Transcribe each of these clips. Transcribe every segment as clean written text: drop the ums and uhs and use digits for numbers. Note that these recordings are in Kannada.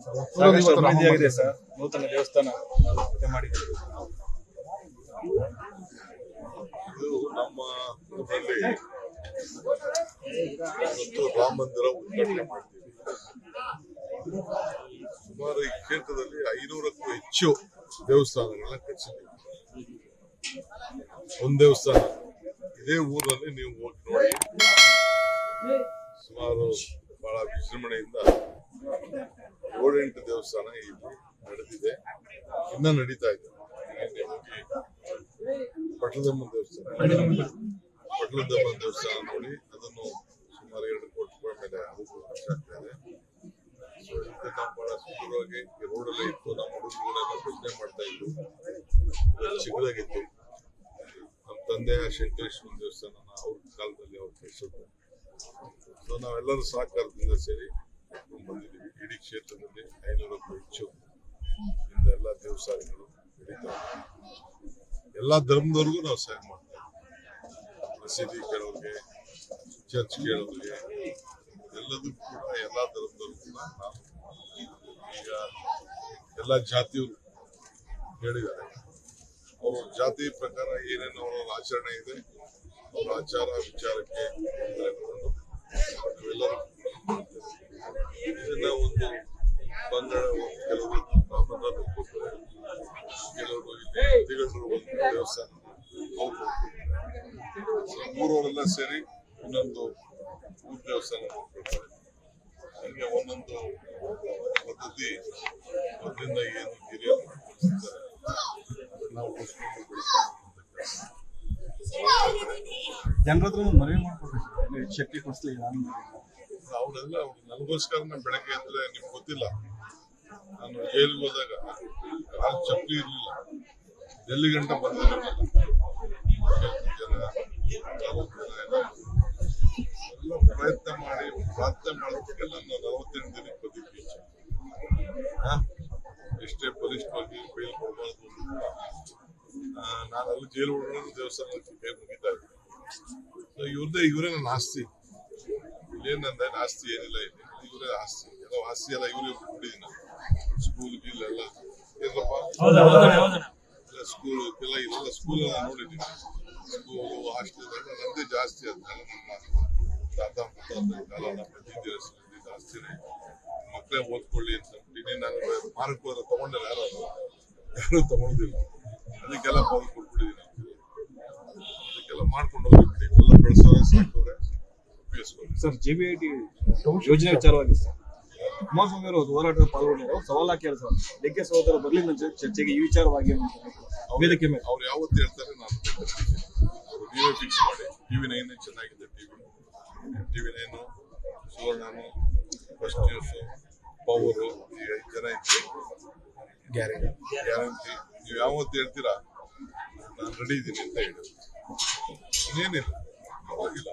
ಸಾಕಷ್ಟು ಅಭಿವೃದ್ಧಿಯಾಗಿದೆ ಸರ್. ನೂತನ ದೇವಸ್ಥಾನ ಮಾಡಿದ್ದಾರೆ. ಇದು ನಮ್ಮ ಊರಲ್ಲಿ ರಾಮ ಮಂದಿರ ಉದ್ಘಾಟನೆ ಮಾಡ್ತೀವಿ. ಸುಮಾರು ಈ ಕ್ಷೇತ್ರದಲ್ಲಿ 500ಕ್ಕೂ ಹೆಚ್ಚು ದೇವಸ್ಥಾನಗಳನ್ನ ಕಟ್ಟಿಸಿದ್ದೀವಿ. ಒಂದು ದೇವಸ್ಥಾನ ಇದೇ ಊರಲ್ಲಿ ನೀವು ಹೋಗಿ ನೋಡಿ, ಸುಮಾರು ಬಹಳ ವಿಜೃಂಭಣೆಯಿಂದ 7-8 ದೇವಸ್ಥಾನ ಇಲ್ಲಿ ನಡೆದಿದೆ, ಇನ್ನ ನಡೀತಾ ಇದೆ. ಪಟ್ಟಣದಮ್ಮನ ದೇವಸ್ಥಾನ ನೋಡಿ, ಅದನ್ನು ಸುಮಾರು 2 ಕೋಟಿ ರೂಪಾಯಿ ಮೇಲೆ ಅದಕ್ಕೂ ಖರ್ಚು ಆಗ್ತಾ ಇದೆ. ಸೊ ಇದನ್ನ ಬಹಳ ಸುಂದರವಾಗಿ ಈ ರೋಡಲ್ಲೇ ಇತ್ತು. ನಮ್ಮ ಹುಡುಗರುಗಳೆಲ್ಲ ಪ್ರಶ್ನೆ ಮಾಡ್ತಾ ಇದ್ರು, ಚಿಕ್ಕದಾಗಿತ್ತು. ನಮ್ಮ ತಂದೆಯ ಶಂಕರೇಶ್ವರ ದೇವಸ್ಥಾನ ಅವ್ರ ಕಾಲದಲ್ಲಿ ಅವ್ರು ಕಟ್ಟಿಸಿದ್ರು. ಸೊ ನಾವೆಲ್ಲರೂ ಸಹಕಾರದಿಂದ ಸೇರಿ ಬಂದಿದ್ದೀವಿ. ಇಡೀ ಕ್ಷೇತ್ರದಲ್ಲಿ 500ಕ್ಕೂ ಹೆಚ್ಚು ಎಲ್ಲ ದೇವಸ್ಥಾನಗಳು ನಡೀತಾ ಎಲ್ಲಾ ಧರ್ಮದವ್ರಿಗೂ ನಾವು ಸಹಾಯ ಮಾಡ್ತಾ ಇದ್ದೀವಿ. ಮಸೀದಿ ಕೇಳೋರಿಗೆ, ಚರ್ಚ್ ಕೇಳೋರಿಗೆ, ಎಲ್ಲದಕ್ಕೂ ಕೂಡ ಎಲ್ಲಾ ಧರ್ಮದವ್ರಿಗೂ ಕೂಡ ನಾವು ಈಗ ಎಲ್ಲ ಜಾತಿಯವರು ಹೇಳಿದ್ದಾರೆ. ಅವ್ರ ಜಾತಿ ಪ್ರಕಾರ ಏನೇನು ಅವರ ಆಚರಣೆ ಇದೆ, ಅವರ ಆಚಾರ ವಿಚಾರಕ್ಕೆ ನಾವೆಲ್ಲರೂ ಇದನ್ನ ಒಂದು ಬಂಗಾಳ ಕೆಲವರು ರಾಮನ ನೋಡ್ಕೊಳ್ತಾರೆ, ಕೆಲವರು ದಿಗಂಡರು ಒಂದು ದೇವಸ್ಥಾನ ಊರವರೆಲ್ಲ ಸೇರಿ ಇನ್ನೊಂದು ಊರ್ ದೇವಸ್ಥಾನ ನೋಡ್ಕೊಳ್ತಾರೆ. ಹೀಗೆ ಒಂದೊಂದು ಪದ್ಧತಿ ಮೊದಲಿಂದ ಏನು ಹಿರಿಯರು ಮಾಡ್ಕೊಳ್ತಿದ್ದಾರೆ ನಾವು ಉಳಿಸ್ಕೊಂಡು ಜನರ ಹತ್ರ ಮನವಿ ಮಾಡ್ಕೊಡ್ಬೇಕು, ಶಕ್ತಿ ಕೊಡಿಸ್ಲಿ. ಅವರೆಲ್ಲ ನನಗೋಸ್ಕರ ಬೆಳಗ್ಗೆ ಅಂದ್ರೆ ನಿಮ್ಗೆ ಗೊತ್ತಿಲ್ಲ, ನಾನು ಜೈಲಿಗೆ ಹೋದಾಗ ಕಾಲು ಚಪ್ಪಲಿ ಇರಲಿಲ್ಲ, ಡೆಲ್ಲಿ ಗಂಟ ಬಂದಿರಲಿಲ್ಲ. ಎಲ್ಲ ಪ್ರಯತ್ನ ಮಾಡಿ ಪ್ರಾರ್ಥನೆ ಮಾಡೋದಕ್ಕೆ ನನ್ನ 48 ದಿನಕ್ಕೆ ಬದುಕಿ ಎಷ್ಟೇ ಬಲಿಷ್ಠವಾಗಿ ಬೈಲ್ ಕೊಡಬಾರ್ದು. ನಾನಲ್ಲಿ ಜೈಲು ಹೊರಡೋದು ದೇವಸ್ಥಾನಕ್ಕೆ ಕೈ ಮುಗಿತಾ ಇದ್ದೆ. ಇವರೇ ನನ್ನ ಆಸ್ತಿ. ಇಲ್ಲೇನಂದ್ರೆ ಆಸ್ತಿ ಏನಿಲ್ಲ, ಇಲ್ಲಿ ಇವರೇ ಆಸ್ತಿ. ಎಲ್ಲ ಆಸ್ತಿ ಎಲ್ಲ ಇವರೇ ಬಿಟ್ಟಿದ್ದೀನಿ. ಸ್ಕೂಲ್ ಗೀಲ್ ಎಲ್ಲ ಏನಪ್ಪ ಸ್ಕೂಲ್ ಎಲ್ಲ ಇವೆಲ್ಲ ಸ್ಕೂಲ್ ಎಲ್ಲ ನೋಡಿದ್ದೀನಿ. ಸ್ಕೂಲು ಹಾಸ್ಟೆಲ್ ಎಲ್ಲ ನಂದೇ ಜಾಸ್ತಿ. ಅದನ್ನೆಲ್ಲ ನಮ್ಮ ತಾತ ಮುತ್ತಾತ ಕಾಲ ನಮ್ಮ ಜಾಸ್ತಿನೇ. ಮಕ್ಕಳೇ ಓದ್ಕೊಳ್ಳಿ ಅಂತ ಅಂತೀನಿ. ನಾನು ಮಾರಕ್ಕೆ ಹೋದ್ರೆ ತಗೊಂಡಿಲ್ಲ, ಯಾರು ತಗೊಂಡಿಲ್ಲ. ಅದಕ್ಕೆಲ್ಲ ಬಂದು ಕೊಟ್ಬಿಟ್ಟಿದ್ದೀನಿ. ಅದಕ್ಕೆಲ್ಲ ಮಾಡ್ಕೊಂಡು ಹೋಗ್ಬಿಟ್ಟು ಎಲ್ಲ ಬೆಳೆಸೋರೆ ಸಾಕೋರೆ ಉಪಯೋಗಿಸ್ಕೊಳ್ಳಿ. ಸರ್, JBIT ಯೋಜನೆ ವಿಚಾರವಾಗಿ ಸರ್ ಕುಮಾರಸ್ವಾಮಿ ಅವರು ಹೋರಾಟದ ಪಾಲ್ಗೊಂಡಿರೋ ಸವಾಲ್ ಹಾಕಿದ್ದಾರೆ ಸರ್. ಡಿಕೆ ಸಹೋದರ ಬರ್ಲಿಲ್ಲ ಚರ್ಚೆಗೆ ಈ ವಿಚಾರವಾಗಿ ವೇದಿಕೆ ಮೇಲೆ ಅವ್ರು ಯಾವತ್ತು ಹೇಳ್ತಾರೆ ನಾನು ಅವರು ನೀವೇ ಫಿಕ್ಸ್ ಮಾಡಿ. TV9 ಚೆನ್ನಾಗಿದೆ. TV9 ಸುವರ್ಣನು ಫಸ್ಟ್ ನ್ಯೂಸ್ ಪವರು ಈ 5 ಜನ ಇತ್ತು. ಗ್ಯಾರಂಟಿ ನೀವು ಯಾವತ್ತು ಹೇಳ್ತೀರಾ ನಾನು ರೆಡಿ ಇದ್ದೀನಿ ಅಂತ ಹೇಳಿ. ಇನ್ನೇನಿಲ್ಲ, ಪರವಾಗಿಲ್ಲ.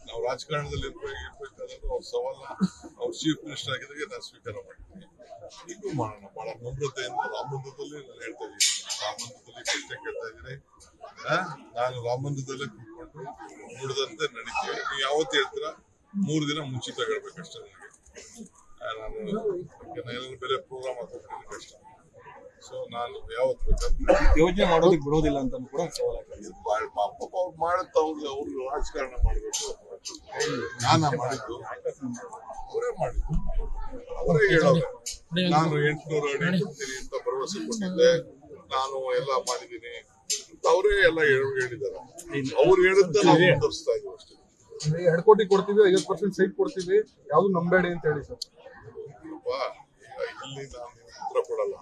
ನಾವು ರಾಜಕಾರಣದಲ್ಲಿ ಇರ್ಬೇಕಾದ್ರೆ ಅವ್ರ ಸವಾಲ ಅವ್ರ ಚೀಫ್ ಮಿನಿಸ್ಟರ್ ಆಗಿದಾಗ ನಾನು ಸ್ವೀಕಾರ ಮಾಡಿದ್ದೀನಿ. ಈಗೂ ಮಾಡೋಣ, ಬಹಳ ನಮ್ರತೆಯಿಂದ. ರಾಮಮಂದಿರದಲ್ಲಿ ನಾನು ಹೇಳ್ತಾ ಇದ್ದೀನಿ, ರಾಮಮಂದಿರದಲ್ಲಿ ಪ್ರಶ್ನೆ ಕೇಳ್ತಾ ಇದ್ದೀನಿ. ನಾನು ರಾಮಮಂದಿರದಲ್ಲೇ ಕೂತ್ಕೊಂಡು ನುಡಿದಂತೆ ನಡೀತೀವಿ. ನೀವು ಯಾವತ್ತು ಹೇಳ್ತೀರಾ 3 ದಿನ ಮುಂಚಿತ ಹೇಳ್ಬೇಕಷ್ಟೇ ನನಗೆ. ನಾನು ಬೇರೆ ಪ್ರೋಗ್ರಾಮ್ ಹಾಕೋತೀನಿ ಕಷ್ಟ. ಸೊ ನಾನು ಯಾವತ್ತು ಬೇಕಾದ್ರೆ ಯೋಜನೆ ಮಾಡೋದಕ್ಕೆ ಬಿಡೋದಿಲ್ಲ ಅಂತ ಕೂಡ ಸವಾಲ್ ಹಾಕಿದ್ದಾರೆ. ಪಾಪ ಅವ್ರು ಮಾಡುತ್ತ ಅವ್ರು ರಾಜಕಾರಣ ಮಾಡಬೇಕು. ನಾನ ಮಾಡಿದ್ದು ಅವರೇ ಮಾಡಿದ್ದು, ಅವರೇ ಹೇಳೋದು. ನಾನು 800 ಅಡಿ ಕೊಡ್ತೀನಿ ಅಂತ ಭರವಸೆ ಕೊಟ್ಟಿದ್ದೆ, ನಾನು ಎಲ್ಲ ಮಾಡಿದ್ದೀನಿ ಅಂತ ಅವರೇ ಎಲ್ಲ ಹೇಳಿದ್ದಾರೆ. ಅವ್ರು ಹೇಳಿದ್ದ ನಾವು ತೋರಿಸ್ತಾ ಇದೀವಿ ಅಷ್ಟೇ. 2 ಕೋಟಿ ಕೊಡ್ತೀವಿ, 50% ಸೈಟ್ ಕೊಡ್ತೀವಿ, ಯಾವ್ದು ನಂಬೇಡಿ ಅಂತ ಹೇಳಿ ಸರ್. ಇಲ್ಲಿ ನಾನು ಉತ್ತರ ಕೊಡಲ್ಲ,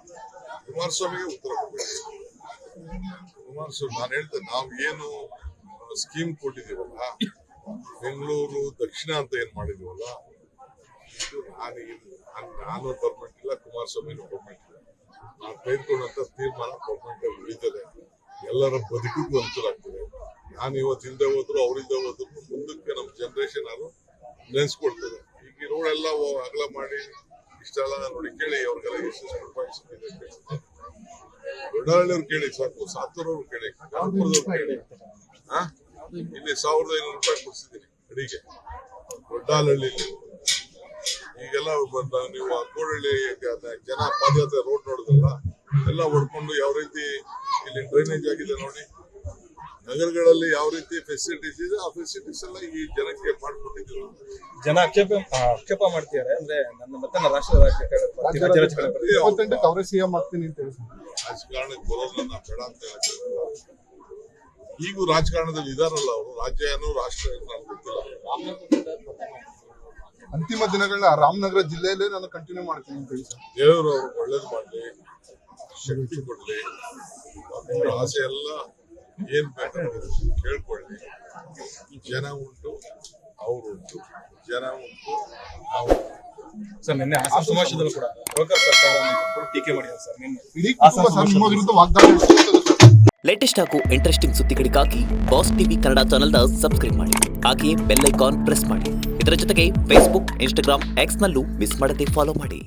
ಕುಮಾರಸ್ವಾಮಿಗೆ ಉತ್ತರ ಕೊಡ್ಬೇಕು. ಕುಮಾರಸ್ವಾಮಿ ನಾನು ಹೇಳ್ತೇನೆ, ನಾವು ಏನು ಸ್ಕೀಮ್ ಕೊಟ್ಟಿದ್ದೀವಲ್ಲ, ಬೆಂಗಳೂರು ದಕ್ಷಿಣ ಅಂತ ಏನ್ ಮಾಡಿದೀವಲ್ಲ, ಇದು ನಾನು ಪರ್ಮನೆಂಟ್ ಇಲ್ಲ, ಕುಮಾರಸ್ವಾಮಿನೂ ಪರ್ಮನೆಂಟ್ ಇಲ್ಲ. ನಾನು ತೆಗೆದುಕೊಂಡಂತ ತೀರ್ಮಾನ ಪರ್ಮನೆಂಟ್ ಆಗಿ ಉಳಿತದೆ, ಎಲ್ಲರ ಬದುಕಿಗೂ ಅನುಕೂಲ ಆಗ್ತದೆ. ನಾನು ಇವತ್ತು ಇಲ್ಲದೆ ಹೋದ್ರು ಅವ್ರಿಲ್ಲದೆ ಹೋದ್ರು ಮುಂದಕ್ಕೆ ನಮ್ಮ ಜನರೇಷನ್ ಅದು ನೆನೆಸ್ಕೊಳ್ತದೆ. ಈಗ ರೋಡ್ ಎಲ್ಲ ಅಗಲ ಮಾಡಿ ಇಷ್ಟೆಲ್ಲ ನೋಡಿ ಕೇಳಿ, ಅವ್ರಿಗೆಲ್ಲ ಎಷ್ಟು ರೂಪಾಯಿ ಸಿಕ್ಕಿದೆ ದೊಡ್ಡಹಳ್ಳಿಯವ್ರು ಕೇಳಿ, ಸಾಕು ಸಾತೂರವ್ರು ಕೇಳಿ, ಕಾನ್ಪುರದವ್ರು ಕೇಳಿ. ಇಲ್ಲಿ 1500 ರೂಪಾಯಿ ಕೊಡ್ಸಿದ್ದೀನಿ ಅಡಿಗೆ ದೊಡ್ಡಹಳ್ಳಿಲಿ. ಈಗೆಲ್ಲ ನೀವು ಆ ಕೋಡಳ್ಳಿ ಜನ ಪಾದಯಾತ್ರೆ ರೋಡ್ ನೋಡಿದ್ರಲ್ಲ, ಎಲ್ಲ ಹೊಡ್ಕೊಂಡು ಯಾವ ರೀತಿ ಇಲ್ಲಿ ಡ್ರೈನೇಜ್ ಆಗಿದೆ ನೋಡಿ. ನಗರಗಳಲ್ಲಿ ಯಾವ ರೀತಿ ಫೆಸಿಲಿಟೀಸ್ ಇದೆ, ಆ ಫೆಸಿಲಿಟೀಸ್ ಎಲ್ಲ ಈ ಜನಕ್ಕೆ ಮಾಡ್ಕೊಟ್ಟಿದ್ರು. ಜನ ಆಕ್ಷೇಪ ಮಾಡ್ತಿದ್ದಾರೆ. ಅಂದ್ರೆ ನನ್ನ ರಾಷ್ಟ್ರದ ರಾಜಕಾರಣ 28ಕ್ಕೆ ಅವರೇ ಸಿಎಂ ಆಗ್ತೀನಿ ಅಂತ ಹೇಳಿ ಸರ್. ರಾಜಕಾರಣಕ್ಕೆ ಬರೋದನ್ನ ಬೇಡ ಅಂತ ಹೇಳಕ್ಕಾಗಲ್ಲ. ಈಗೂ ರಾಜಕಾರಣದಲ್ಲಿ ಇದಾರಲ್ಲ ಅವರು, ರಾಜ್ಯ ಏನೋ ರಾಷ್ಟ್ರ ಏನೋ ನನಗೆ ಗೊತ್ತಿಲ್ಲ. ಅಂತಿಮ ದಿನಗಳನ್ನ ರಾಮನಗರ ಜಿಲ್ಲೆಯಲ್ಲೇ ನಾನು ಕಂಟಿನ್ಯೂ ಮಾಡ್ತೀನಿ ಅಂತ ಹೇಳಿ ಸರ್. ದೇವರು ಅವ್ರಿಗೆ ಒಳ್ಳೇದು ಮಾಡಲಿ, ಶಕ್ತಿ ಕೊಡ್ಲಿ, ಅವ್ರ ಆಸೆ ಎಲ್ಲ ಏನ್ ಬೇಕಾದ್ರೆ ಕೇಳ್ಕೊಳ್ಳಿ. ಜನ ಉಂಟು, ಅವ್ರುಂಟು, ಜನ ಉಂಟು, ಅವ್ರು. ಸರ್ ನಿನ್ನೆ ಹಾಸನ ಸಮಾವೇಶದಲ್ಲೂ ಕೂಡ ಬ್ರೋಕರ್ ಸರ್ಕಾರ ಅಂತ ಟೀಕೆ ಮಾಡಿದ್ದಾರೆ ಸರ್. ನಿನ್ನೆ ಇಡೀ ಕುಟುಂಬ ಸರ್ ನಿಮ್ಮ ವಿರುದ್ಧ ವಾಗ್ದಾಳಿ ನಡೆಸುತ್ತದೆ ಸರ್. ಲೇಟೆಸ್ಟ್ ಹಾಗೂ ಇಂಟ್ರೆಸ್ಟಿಂಗ್ ಸುದ್ದಿಗಳಿಗಾಗಿ ಬಾಸ್ ಟಿವಿ ಕನ್ನಡ ಚಾನೆಲ್ನ ಸಬ್ಸ್ಕ್ರೈಬ್ ಮಾಡಿ. ಹಾಗೆಯೇ ಬೆಲ್ ಐಕಾನ್ ಪ್ರೆಸ್ ಮಾಡಿ. ಇದರ ಜೊತೆಗೆ ಫೇಸ್ಬುಕ್, ಇನ್ಸ್ಟಾಗ್ರಾಮ್, ಎಕ್ಸ್ನಲ್ಲೂ ಮಿಸ್ ಮಾಡದೆ ಫಾಲೋ ಮಾಡಿ.